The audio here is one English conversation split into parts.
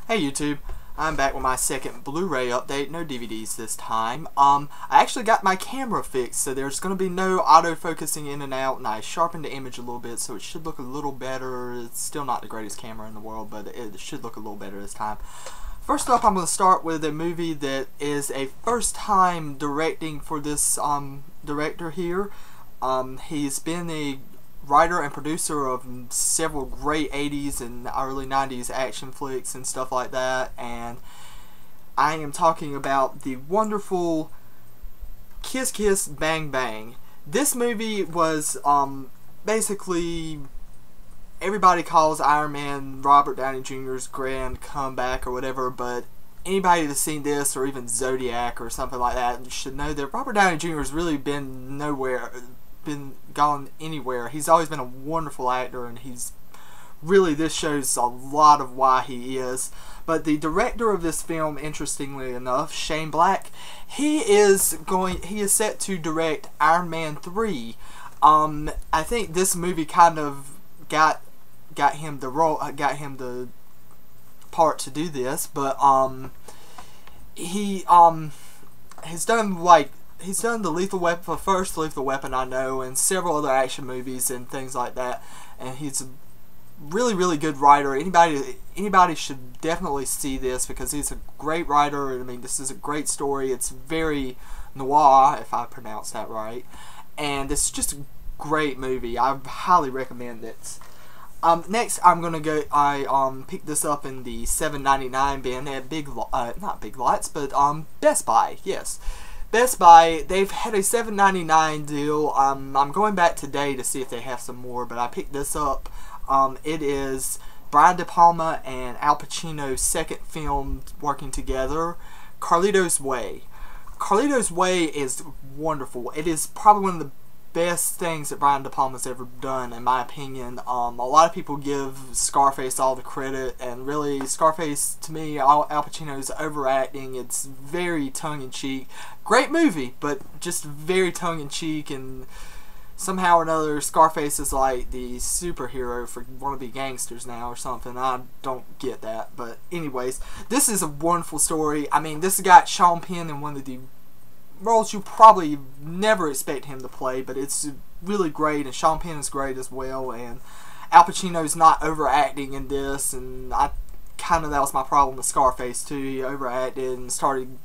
Hey YouTube, I'm back with my second Blu-ray update, no DVDs this time. I actually got my camera fixed, so there's going to be no auto-focusing in and out, and I sharpened the image a little bit, so it should look a little better. It's still not the greatest camera in the world, but it should look a little better this time. First up, I'm going to start with a movie that is a first time directing for this director here. He's been a writer and producer of several great 80s and early 90s action flicks and stuff like that, and I am talking about the wonderful Kiss Kiss Bang Bang. This movie was basically, everybody calls Iron Man Robert Downey Jr.'s grand comeback or whatever, but anybody that's seen this or even Zodiac or something like that should know that Robert Downey Jr. has really been gone anywhere. He's always been a wonderful actor, and he's really, this shows a lot of why he is. But the director of this film, interestingly enough, Shane Black, he is set to direct Iron Man 3. I think this movie kind of got him the part to do this, but he has done he's done the Lethal Weapon, the first Lethal Weapon I know, and several other action movies and things like that. And he's a really good writer. Anybody should definitely see this because he's a great writer. I mean, this is a great story. It's very noir, if I pronounce that right, and it's just a great movie. I highly recommend it. Next, I'm gonna go. I picked this up in the $7.99 bin at not Big Lots, but Best Buy. Yes. Best Buy, they've had a $7.99 deal. I'm going back today to see if they have some more, but I picked this up. It is Brian De Palma and Al Pacino's second film working together, Carlito's Way. Carlito's Way is wonderful. It is probably one of the best things that Brian De Palma's ever done, in my opinion. A lot of people give Scarface all the credit, and really, Scarface, to me, Al Pacino's overacting. It's very tongue-in-cheek. Great movie, but just very tongue-in-cheek, and somehow or another, Scarface is like the superhero for wannabe gangsters now or something. I don't get that, but anyways, this is a wonderful story. I mean, this got Sean Penn in one of the roles you probably never expect him to play, but it's really great, and Sean Penn is great as well, and Al Pacino's not overacting in this, and that was my problem with Scarface too. He overacted and started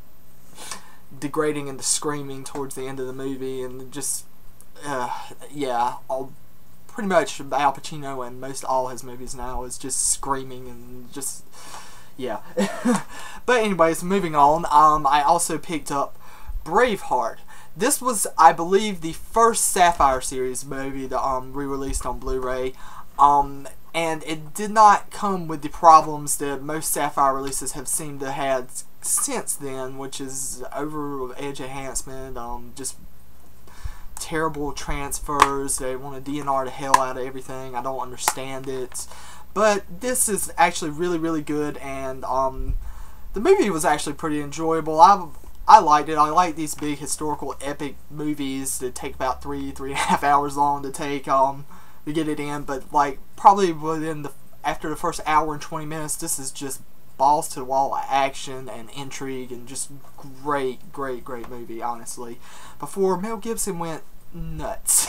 degrading into screaming towards the end of the movie, and just yeah, pretty much Al Pacino and most all his movies now is just screaming and just, yeah. But anyways, moving on, I also picked up Braveheart. This was, I believe, the first Sapphire series movie that re-released on Blu-ray, and it did not come with the problems that most Sapphire releases have seemed to have since then, which is over-edge enhancement, just terrible transfers. They want to DNR the hell out of everything. I don't understand it, but this is actually really good, and the movie was actually pretty enjoyable. I liked it. I like these big historical epic movies that take about 3.5 hours long to take to get it in, but like probably after the first hour and 20 minutes, this is just balls to the wall action and intrigue, and just great movie, honestly, before Mel Gibson went nuts,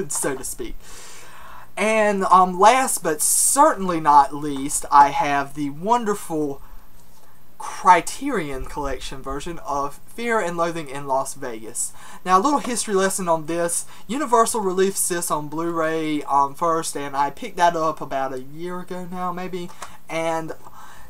so to speak. And last but certainly not least, I have the wonderful Criterion Collection version of Fear and Loathing in Las Vegas. Now, a little history lesson on this. Universal released this on Blu-ray first, and I picked that up about a year ago now, maybe. And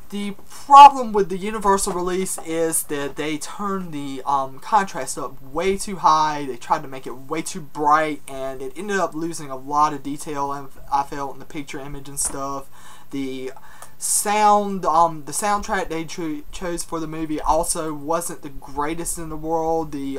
the problem with the Universal release is that they turned the contrast up way too high. They tried to make it way too bright, and it ended up losing a lot of detail, I felt, in the picture image and stuff. The soundtrack they chose for the movie also wasn't the greatest in the world. The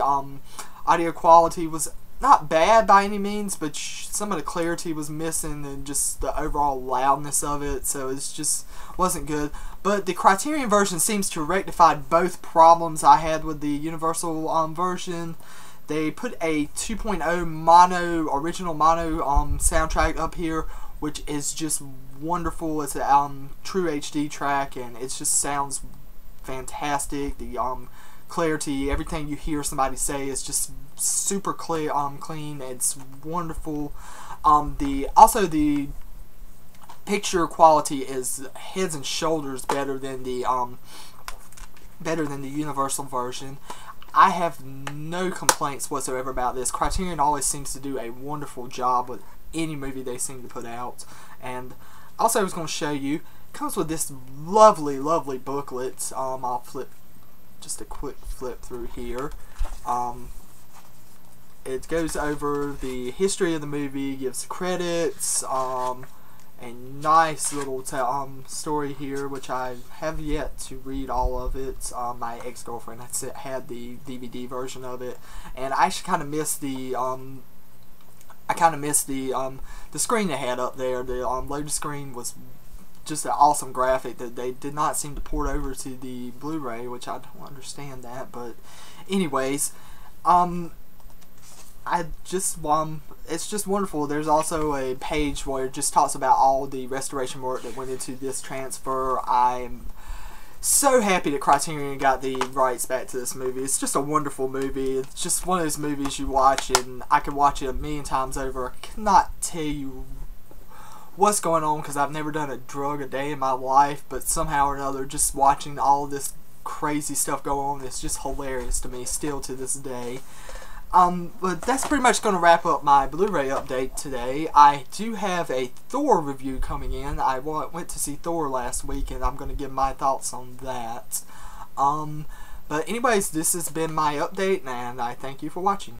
audio quality was not bad by any means, but some of the clarity was missing, and just the overall loudness of it, so it just wasn't good. But the Criterion version seems to rectify both problems I had with the Universal version. They put a 2.0 original mono soundtrack up here which is just wonderful. It's a true HD track, and it just sounds fantastic. The clarity, everything you hear somebody say is just super clear, clean. It's wonderful. Also the picture quality is heads and shoulders better than the Universal version. I have no complaints whatsoever about this. Criterion always seems to do a wonderful job with any movie they seem to put out. And also I was going to show you, it comes with this lovely, lovely booklet. I'll flip just a quick flip through here. It goes over the history of the movie, gives credits, a nice little story here, which I have yet to read all of it. My ex-girlfriend had the DVD version of it, and I actually kind of missed the the screen they had up there. The loaded screen was just an awesome graphic that they did not seem to port over to the Blu-ray, which I don't understand that. But anyways, it's just wonderful. There's also a page where it just talks about all the restoration work that went into this transfer. I'm so happy that Criterion got the rights back to this movie. It's just a wonderful movie. It's just one of those movies you watch and I could watch it a million times over. I cannot tell you what's going on because I've never done a drug a day in my life, but somehow or another just watching all this crazy stuff go on is just hilarious to me still to this day. But that's pretty much going to wrap up my Blu-ray update today. I do have a Thor review coming in. I went to see Thor last week, and I'm going to give my thoughts on that. But anyways, this has been my update, and I thank you for watching.